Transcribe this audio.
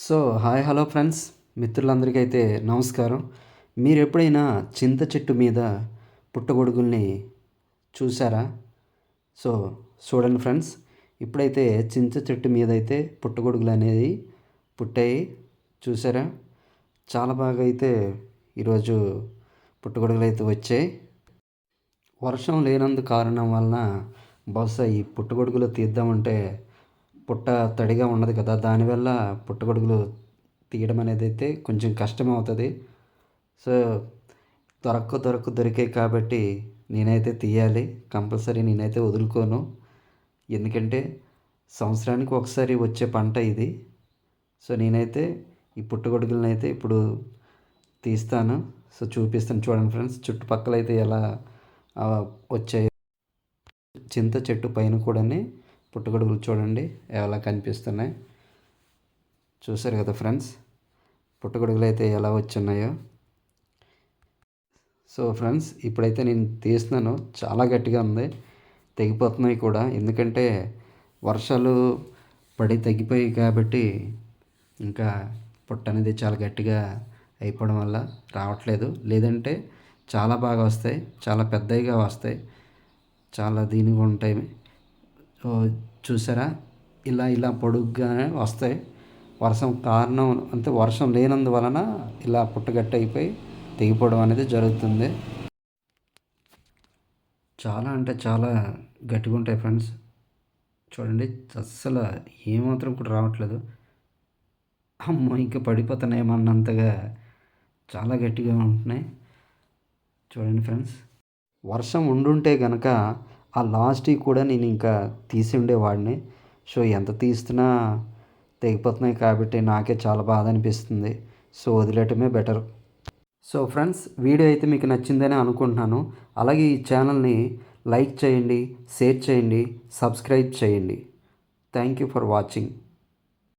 So hi hello friends, మిత్రులందరికీ అయితే నమస్కారం. మీరు ఎప్పుడైనా చింత చెట్టు మీద పుట్టగొడుగుల్ని చూసారా? సో చూడండి ఫ్రెండ్స్, ఇప్పుడైతే చింత చెట్టు మీద అయితే పుట్టగొడుగులు అనేది పుట్టాయి. చూసారా? చాలా బాగా అయితే ఈరోజు పుట్టగొడుగులు అయితే వచ్చాయి. వర్షం లేనందు కారణం వలన బహుశా ఈ పుట్టగొడుగులు తీద్దామంటే పుట్ట తడిగా ఉండదు కదా, దానివల్ల పుట్టగొడుగులు తీయడం అనేది అయితే కొంచెం కష్టమవుతుంది. సో దొరికాయి కాబట్టి నేనైతే తీయాలి, కంపల్సరీ నేనైతే వదులుకోను. ఎందుకంటే సంవత్సరానికి ఒకసారి వచ్చే పంట ఇది. సో నేనైతే ఈ పుట్టగొడుగులను అయితే ఇప్పుడు తీస్తాను. సో చూపిస్తాను చూడండి ఫ్రెండ్స్, చుట్టుపక్కల అయితే ఎలా వచ్చాయి. చింత చెట్టు పైన కూడా పుట్టగొడుగులు చూడండి ఎలా కనిపిస్తున్నాయి. చూసారు కదా ఫ్రెండ్స్, పుట్టగొడుగులు అయితే ఎలా వచ్చున్నాయో. సో ఫ్రెండ్స్, ఇప్పుడైతే నేను తీస్తున్నాను. చాలా గట్టిగా ఉంది, తెగిపోతున్నాయి కూడా. ఎందుకంటే వర్షాలు పడి తగ్గిపోయాయి కాబట్టి ఇంకా పుట్ట అనేది చాలా గట్టిగా అయిపోవడం వల్ల రావట్లేదు. లేదంటే చాలా బాగా వస్తాయి, చాలా పెద్దవిగా వస్తాయి, చాలా దీనిగా ఉంటాయి. చూసారా? ఇలా ఇలా పొడుగ్గానే వస్తాయి. వర్షం కారణం అంటే వర్షం లేనందువలన ఇలా పుట్టగట్ట అయిపోయి తెగిపోవడం అనేది జరుగుతుంది. చాలా అంటే చాలా గట్టిగా ఉంటాయి ఫ్రెండ్స్. చూడండి, అస్సలు ఏమాత్రం కూడా రావట్లేదు. అమ్మో, ఇంకా పడిపోతున్నాయేమన్నంతగా చాలా గట్టిగా ఉంటున్నాయి. చూడండి ఫ్రెండ్స్, వర్షం ఉండుంటే గనక ఆ లాస్ట్వి కూడా నేను ఇంకా తీసి ఉండేవాడిని. సో ఎంత తీస్తున్నా తెగిపోతున్నాయి కాబట్టి నాకే చాలా బాధ అనిపిస్తుంది. సో వదిలేయటమే బెటర్. సో ఫ్రెండ్స్, వీడియో అయితే మీకు నచ్చిందని అనుకుంటున్నాను. అలాగే ఈ ఛానల్ని లైక్ చేయండి, షేర్ చేయండి, సబ్స్క్రైబ్ చేయండి. Thank you for watching.